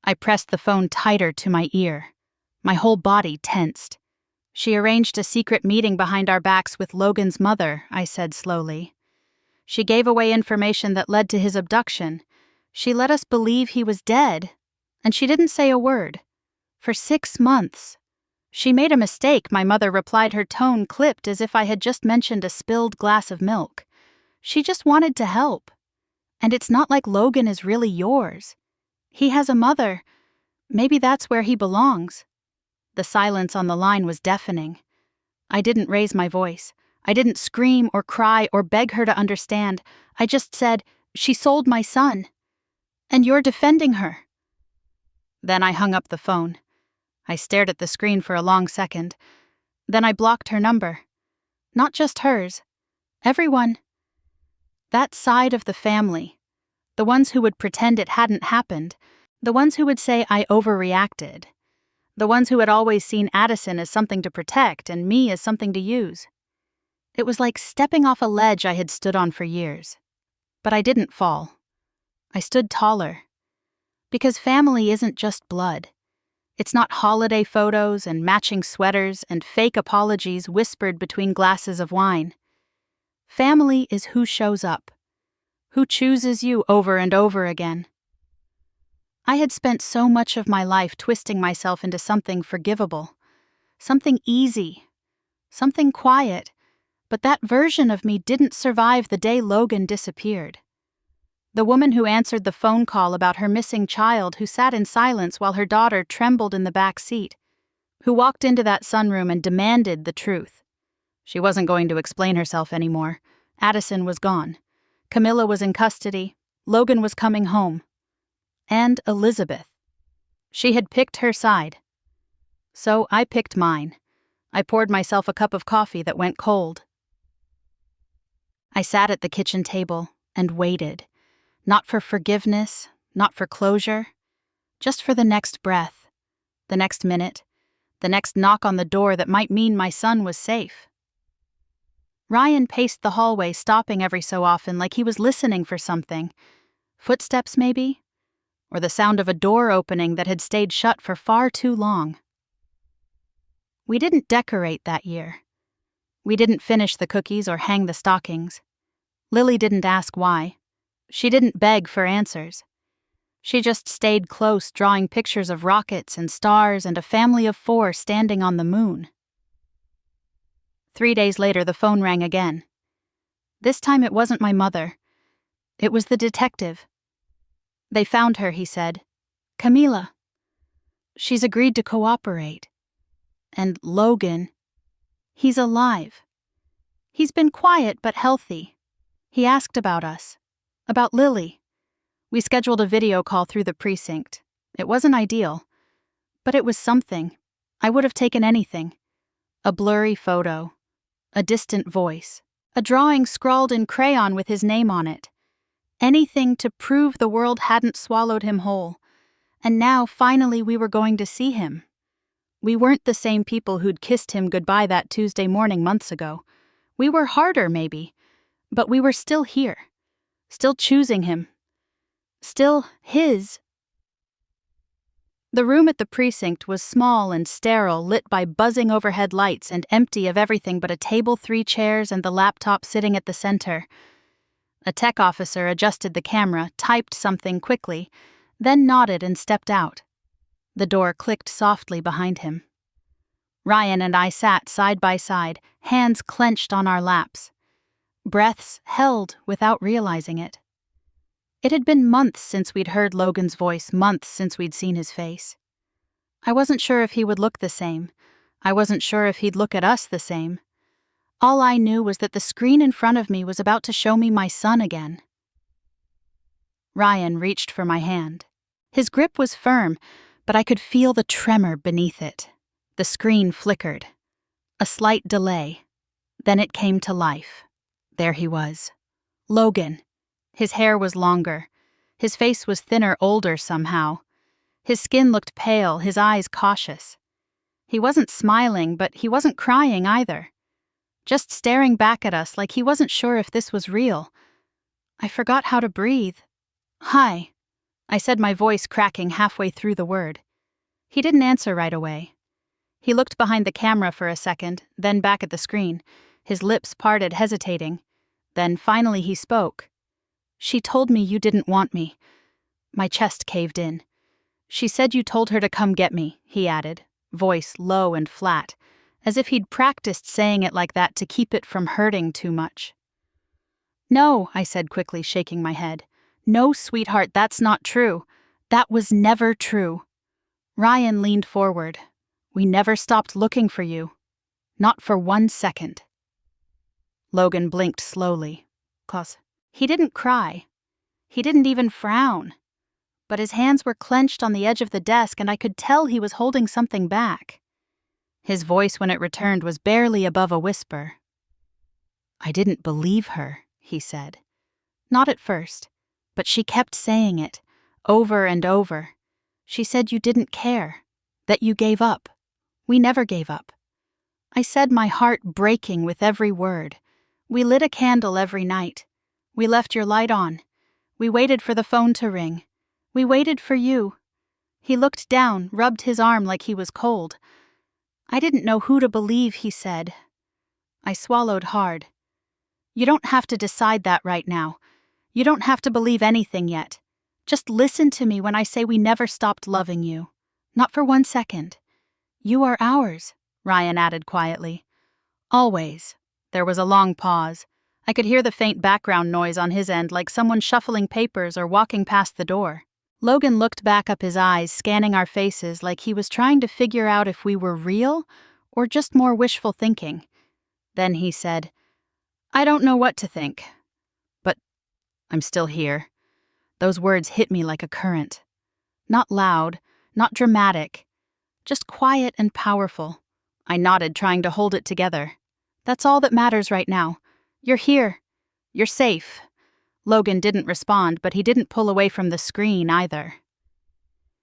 I pressed the phone tighter to my ear. My whole body tensed. "She arranged a secret meeting behind our backs with Logan's mother," I said slowly. "She gave away information that led to his abduction. She let us believe he was dead. And she didn't say a word. For 6 months. She made a mistake," my mother replied, her tone clipped as if I had just mentioned a spilled glass of milk. "She just wanted to help. And it's not like Logan is really yours. He has a mother. Maybe that's where he belongs." The silence on the line was deafening. I didn't raise my voice. I didn't scream or cry or beg her to understand. I just said, "She sold my son. And you're defending her." Then I hung up the phone. I stared at the screen for a long second. Then I blocked her number. Not just hers. Everyone. That side of the family. The ones who would pretend it hadn't happened. The ones who would say I overreacted. The ones who had always seen Addison as something to protect and me as something to use. It was like stepping off a ledge I had stood on for years. But I didn't fall. I stood taller. Because family isn't just blood. It's not holiday photos and matching sweaters and fake apologies whispered between glasses of wine. Family is who shows up. Who chooses you over and over again. I had spent so much of my life twisting myself into something forgivable. Something easy. Something quiet. But that version of me didn't survive the day Logan disappeared. The woman who answered the phone call about her missing child, who sat in silence while her daughter trembled in the back seat, who walked into that sunroom and demanded the truth. She wasn't going to explain herself anymore. Addison was gone. Camilla was in custody. Logan was coming home. And Elizabeth. She had picked her side. So I picked mine. I poured myself a cup of coffee that went cold. I sat at the kitchen table and waited. Not for forgiveness, not for closure, just for the next breath, the next minute, the next knock on the door that might mean my son was safe. Ryan paced the hallway, stopping every so often like he was listening for something. Footsteps, maybe? Or the sound of a door opening that had stayed shut for far too long. We didn't decorate that year. We didn't finish the cookies or hang the stockings. Lily didn't ask why. She didn't beg for answers. She just stayed close, drawing pictures of rockets and stars and a family of 4 standing on the moon. 3 days later, the phone rang again. This time it wasn't my mother. It was the detective. "They found her," he said. "Camila. She's agreed to cooperate. And Logan," He's alive. He's been quiet but healthy. He asked about us. About Lily. We scheduled a video call through the precinct. It wasn't ideal, but it was something. I would have taken anything. A blurry photo. A distant voice. A drawing scrawled in crayon with his name on it. Anything to prove the world hadn't swallowed him whole. And now, finally, we were going to see him. We weren't the same people who'd kissed him goodbye that Tuesday morning months ago. We were harder, maybe, but we were still here. Still choosing him. Still his. The room at the precinct was small and sterile, lit by buzzing overhead lights and empty of everything but a table, 3 chairs, and the laptop sitting at the center. A tech officer adjusted the camera, typed something quickly, then nodded and stepped out. The door clicked softly behind him. Ryan and I sat side by side, hands clenched on our laps. Breaths held without realizing it. It had been months since we'd heard Logan's voice, months since we'd seen his face. I wasn't sure if he would look the same. I wasn't sure if he'd look at us the same. All I knew was that the screen in front of me was about to show me my son again. Ryan reached for my hand. His grip was firm, but I could feel the tremor beneath it. The screen flickered. A slight delay. Then it came to life. There he was. Logan. His hair was longer. His face was thinner, older somehow. His skin looked pale, his eyes cautious. He wasn't smiling, but he wasn't crying either. Just staring back at us like he wasn't sure if this was real. I forgot how to breathe. "Hi," I said, my voice cracking halfway through the word. He didn't answer right away. He looked behind the camera for a second, then back at the screen, his lips parted, hesitating. Then finally he spoke. "She told me you didn't want me." My chest caved in. "She said you told her to come get me," he added, voice low and flat, as if he'd practiced saying it like that to keep it from hurting too much. "No," I said quickly, shaking my head. "No, sweetheart, that's not true. That was never true." Ryan leaned forward. "We never stopped looking for you. Not for 1 second." Logan blinked slowly. He didn't cry. He didn't even frown. But his hands were clenched on the edge of the desk, and I could tell he was holding something back. His voice, when it returned, was barely above a whisper. "I didn't believe her," he said. "Not at first, but she kept saying it, over and over. She said you didn't care, that you gave up. We never gave up." I said, my heart breaking with every word. "We lit a candle every night. We left your light on. We waited for the phone to ring. We waited for you." He looked down, rubbed his arm like he was cold. "I didn't know who to believe," he said. I swallowed hard. "You don't have to decide that right now. You don't have to believe anything yet. Just listen to me when I say we never stopped loving you. Not for 1 second. You are ours," Ryan added quietly. "Always." There was a long pause. I could hear the faint background noise on his end, like someone shuffling papers or walking past the door. Logan looked back up, his eyes scanning our faces like he was trying to figure out if we were real or just more wishful thinking. Then he said, "I don't know what to think. But I'm still here." Those words hit me like a current. Not loud, not dramatic, just quiet and powerful. I nodded, trying to hold it together. "That's all that matters right now. You're here. You're safe." Logan didn't respond, but he didn't pull away from the screen either.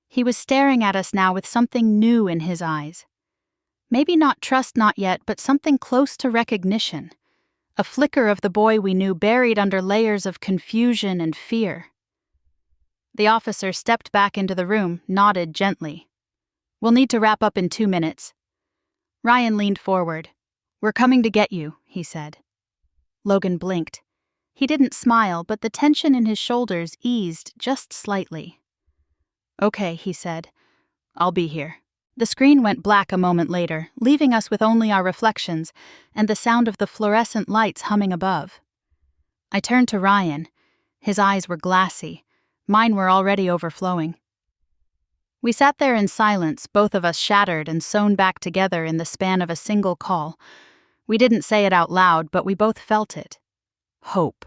He was staring at us now with something new in his eyes. Maybe not trust, not yet, but something close to recognition. A flicker of the boy we knew buried under layers of confusion and fear. The officer stepped back into the room, nodded gently. "We'll need to wrap up in 2 minutes." Ryan leaned forward. "We're coming to get you," he said. Logan blinked. He didn't smile, but the tension in his shoulders eased just slightly. "Okay," he said. "I'll be here." The screen went black a moment later, leaving us with only our reflections and the sound of the fluorescent lights humming above. I turned to Ryan. His eyes were glassy. Mine were already overflowing. We sat there in silence, both of us shattered and sewn back together in the span of a single call. We didn't say it out loud, but we both felt it. Hope.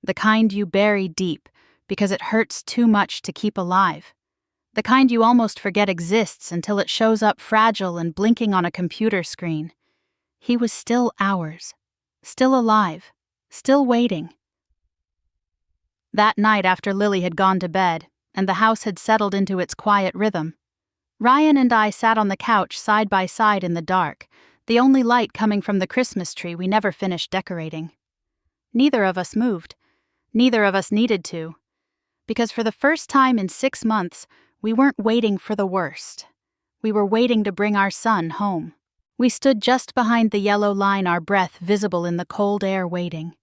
The kind you bury deep, because it hurts too much to keep alive. The kind you almost forget exists until it shows up fragile and blinking on a computer screen. He was still ours. Still alive. Still waiting. That night after Lily had gone to bed, and the house had settled into its quiet rhythm, Ryan and I sat on the couch side by side in the dark, the only light coming from the Christmas tree we never finished decorating. Neither of us moved. Neither of us needed to. Because for the first time in 6 months, we weren't waiting for the worst. We were waiting to bring our son home. We stood just behind the yellow line, our breath visible in the cold air, waiting.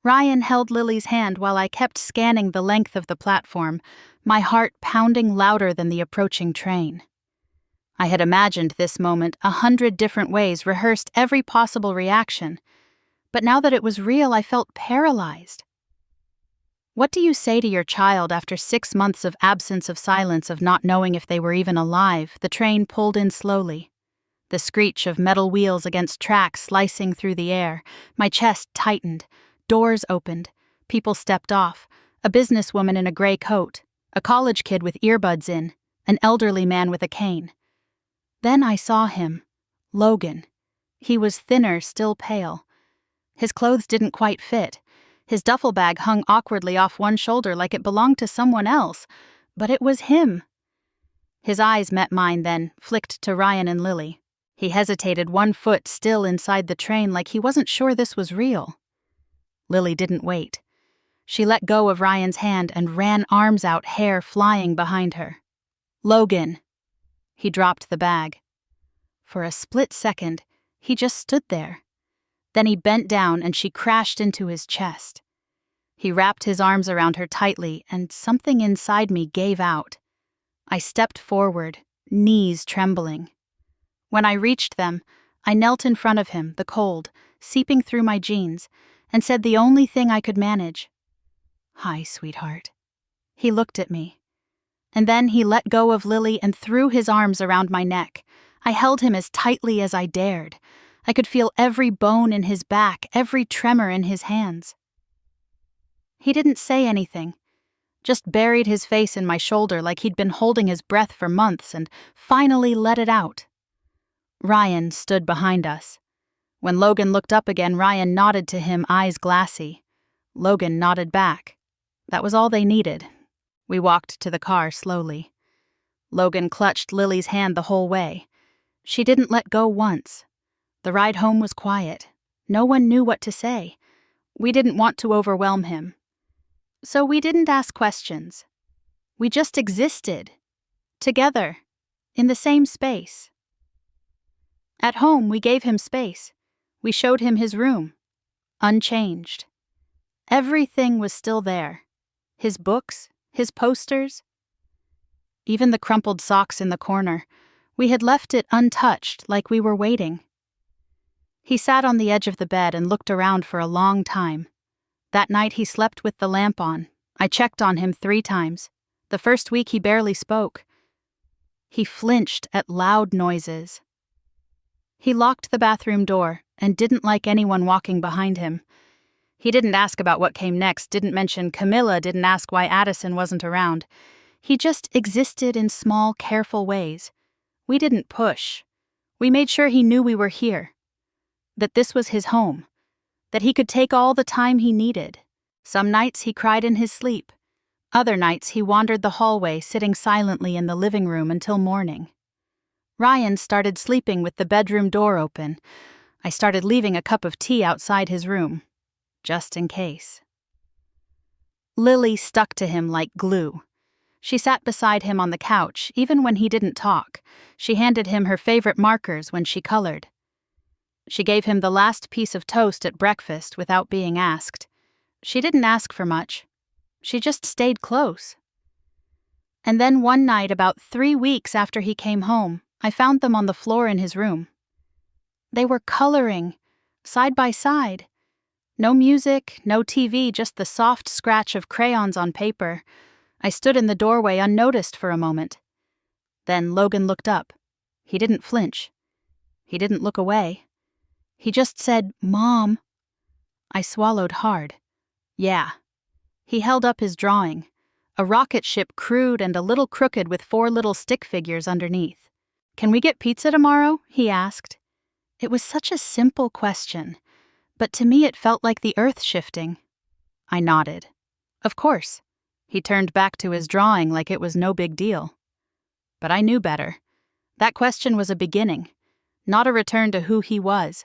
Ryan held Lily's hand while I kept scanning the length of the platform, my heart pounding louder than the approaching train. I had imagined this moment 100 different ways, rehearsed every possible reaction. But now that it was real, I felt paralyzed. What do you say to your child after 6 months of absence of silence, of not knowing if they were even alive? The train pulled in slowly. The screech of metal wheels against tracks slicing through the air. My chest tightened. Doors opened. People stepped off. A businesswoman in a gray coat. A college kid with earbuds in. An elderly man with a cane. Then I saw him. Logan. He was thinner, still pale. His clothes didn't quite fit. His duffel bag hung awkwardly off one shoulder like it belonged to someone else, but it was him. His eyes met mine, then flicked to Ryan and Lily. He hesitated, one foot still inside the train, like he wasn't sure this was real. Lily didn't wait. She let go of Ryan's hand and ran, arms out, hair flying behind her. "Logan." He dropped the bag. For a split second, he just stood there. Then he bent down and she crashed into his chest. He wrapped his arms around her tightly, and something inside me gave out. I stepped forward, knees trembling. When I reached them, I knelt in front of him, the cold seeping through my jeans, and said the only thing I could manage. "Hi, sweetheart." He looked at me. And then he let go of Lily and threw his arms around my neck. I held him as tightly as I dared. I could feel every bone in his back, every tremor in his hands. He didn't say anything, just buried his face in my shoulder like he'd been holding his breath for months, and finally let it out. Ryan stood behind us. When Logan looked up again, Ryan nodded to him, eyes glassy. Logan nodded back. That was all they needed. We walked to the car slowly. Logan clutched Lily's hand the whole way. She didn't let go once. The ride home was quiet. No one knew what to say. We didn't want to overwhelm him. So we didn't ask questions. We just existed. Together. In the same space. At home, we gave him space. We showed him his room. Unchanged. Everything was still there. His books, his posters. Even the crumpled socks in the corner. We had left it untouched, like we were waiting. He sat on the edge of the bed and looked around for a long time. That night he slept with the lamp on. I checked on him 3 times. The first week he barely spoke. He flinched at loud noises. He locked the bathroom door and didn't like anyone walking behind him. He didn't ask about what came next, didn't mention Camilla, didn't ask why Addison wasn't around. He just existed in small, careful ways. We didn't push. We made sure he knew we were here. That this was his home. That he could take all the time he needed. Some nights he cried in his sleep. Other nights he wandered the hallway, sitting silently in the living room until morning. Ryan started sleeping with the bedroom door open. I started leaving a cup of tea outside his room, just in case. Lily stuck to him like glue. She sat beside him on the couch, even when he didn't talk. She handed him her favorite markers when she colored. She gave him the last piece of toast at breakfast without being asked. She didn't ask for much. She just stayed close. And then one night, about 3 weeks after he came home, I found them on the floor in his room. They were coloring, side by side. No music, no TV, just the soft scratch of crayons on paper. I stood in the doorway unnoticed for a moment. Then Logan looked up. He didn't flinch. He didn't look away. He just said, "Mom." I swallowed hard. Yeah. He held up his drawing. A rocket ship crude and a little crooked with 4 little stick figures underneath. "Can we get pizza tomorrow?" he asked. It was such a simple question, but to me it felt like the earth shifting. I nodded. Of course. He turned back to his drawing like it was no big deal. But I knew better. That question was a beginning, not a return to who he was.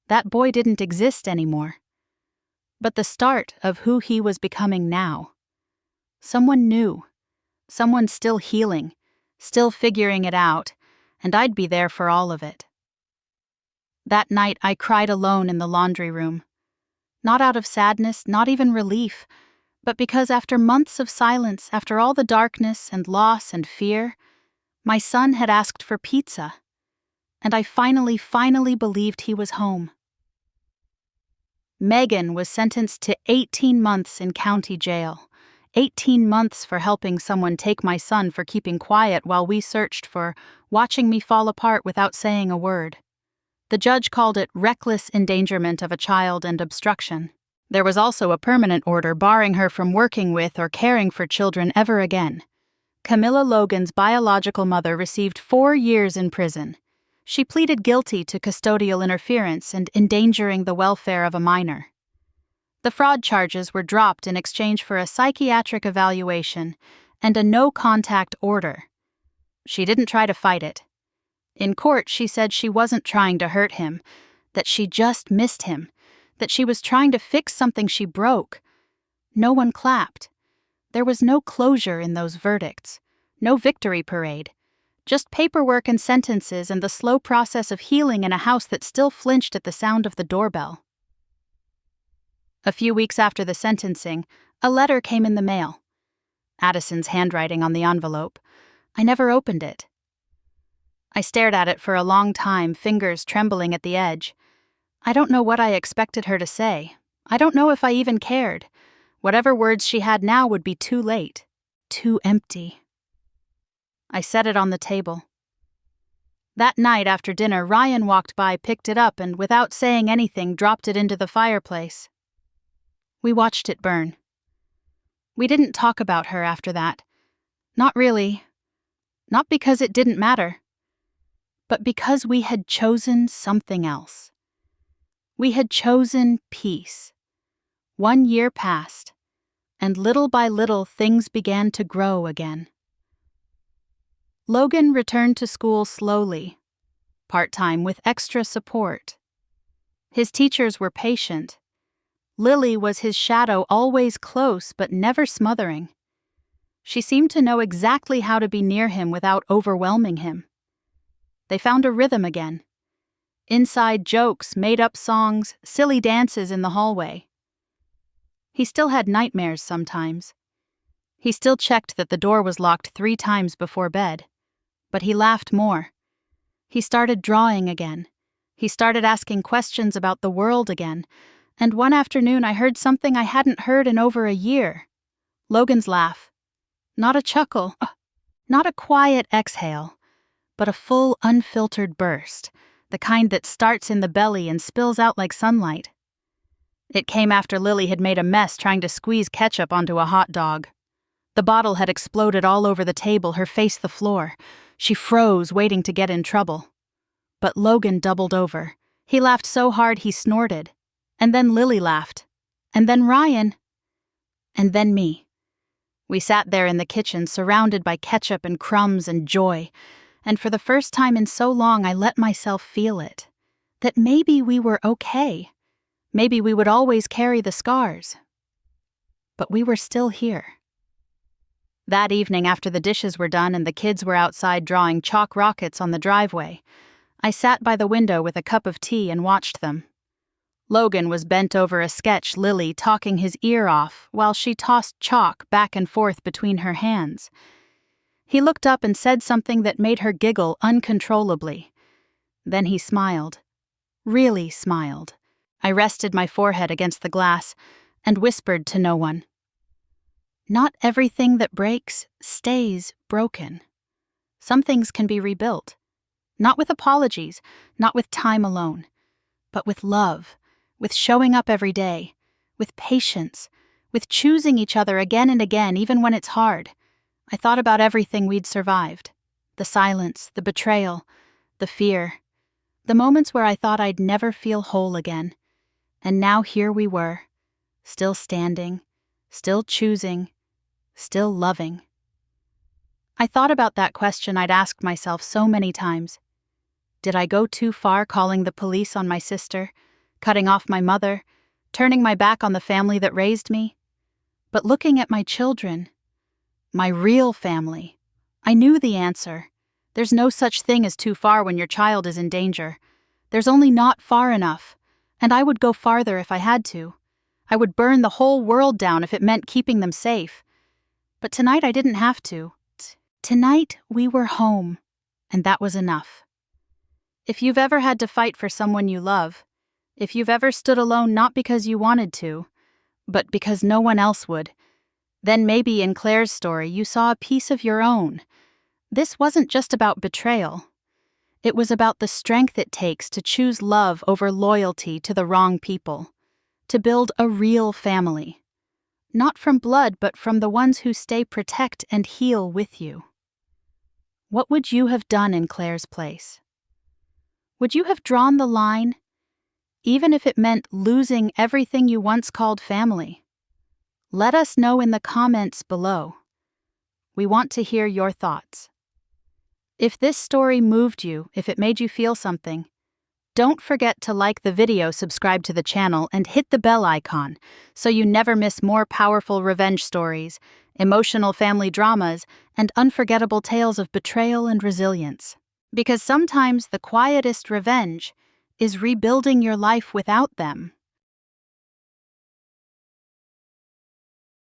That boy didn't exist anymore. But the start of who he was becoming now. Someone new. Someone still healing, still figuring it out, and I'd be there for all of it. That night I cried alone in the laundry room. Not out of sadness, not even relief, but because after months of silence, after all the darkness and loss and fear, my son had asked for pizza, and I finally believed he was home. Megan was sentenced to 18 months in county jail. 18 months for helping someone take my son for keeping quiet while we searched for watching me fall apart without saying a word. The judge called it reckless endangerment of a child and obstruction. There was also a permanent order barring her from working with or caring for children ever again. Camilla Logan's biological mother received 4 years in prison. She pleaded guilty to custodial interference and endangering the welfare of a minor. The fraud charges were dropped in exchange for a psychiatric evaluation and a no-contact order. She didn't try to fight it. In court, she said she wasn't trying to hurt him, that she just missed him, that she was trying to fix something she broke. No one clapped. There was no closure in those verdicts, no victory parade, just paperwork and sentences and the slow process of healing in a house that still flinched at the sound of the doorbell. A few weeks after the sentencing, a letter came in the mail. Addison's handwriting on the envelope. I never opened it. I stared at it for a long time, fingers trembling at the edge. I don't know what I expected her to say. I don't know if I even cared. Whatever words she had now would be too late, too empty. I set it on the table. That night after dinner, Ryan walked by, picked it up, and without saying anything, dropped it into the fireplace. We watched it burn. We didn't talk about her after that. Not really. Not because it didn't matter, but because we had chosen something else. We had chosen peace. 1 year passed, and little by little things began to grow again. Logan returned to school slowly, part-time with extra support. His teachers were patient. Lily was his shadow, always close but never smothering. She seemed to know exactly how to be near him without overwhelming him. They found a rhythm again. Inside jokes, made-up songs, silly dances in the hallway. He still had nightmares sometimes. He still checked that the door was locked 3 times before bed. But he laughed more. He started drawing again. He started asking questions about the world again. And one afternoon I heard something I hadn't heard in over a year. Logan's laugh. Not a chuckle, not a quiet exhale, but a full, unfiltered burst, the kind that starts in the belly and spills out like sunlight. It came after Lily had made a mess trying to squeeze ketchup onto a hot dog. The bottle had exploded all over the table, her face the floor. She froze, waiting to get in trouble. But Logan doubled over. He laughed so hard he snorted. And then Lily laughed. And then Ryan. And then me. We sat there in the kitchen, surrounded by ketchup and crumbs and joy. And for the first time in so long, I let myself feel it. That maybe we were okay. Maybe we would always carry the scars. But we were still here. That evening, after the dishes were done and the kids were outside drawing chalk rockets on the driveway, I sat by the window with a cup of tea and watched them. Logan was bent over a sketch, Lily talking his ear off while she tossed chalk back and forth between her hands. He looked up and said something that made her giggle uncontrollably. Then he smiled. Really smiled. I rested my forehead against the glass and whispered to no one. Not everything that breaks stays broken. Some things can be rebuilt. Not with apologies, not with time alone, but with love, with showing up every day, with patience, with choosing each other again and again, even when it's hard. I thought about everything we'd survived. The silence, the betrayal, the fear. The moments where I thought I'd never feel whole again. And now here we were, still standing, still choosing, still loving. I thought about that question I'd asked myself so many times. Did I go too far calling the police on my sister, cutting off my mother, turning my back on the family that raised me? But looking at my children, my real family, I knew the answer. There's no such thing as too far when your child is in danger. There's only not far enough, and I would go farther if I had to. I would burn the whole world down if it meant keeping them safe. But tonight I didn't have to. Tonight we were home, and that was enough. If you've ever had to fight for someone you love, if you've ever stood alone not because you wanted to, but because no one else would, then maybe in Claire's story you saw a piece of your own. This wasn't just about betrayal. It was about the strength it takes to choose love over loyalty to the wrong people, to build a real family. Not from blood, but from the ones who stay, protect, and heal with you. What would you have done in Claire's place? Would you have drawn the line, even if it meant losing everything you once called family? Let us know in the comments below. We want to hear your thoughts. If this story moved you, if it made you feel something, don't forget to like the video, subscribe to the channel, and hit the bell icon so you never miss more powerful revenge stories, emotional family dramas, and unforgettable tales of betrayal and resilience. Because sometimes the quietest revenge is rebuilding your life without them.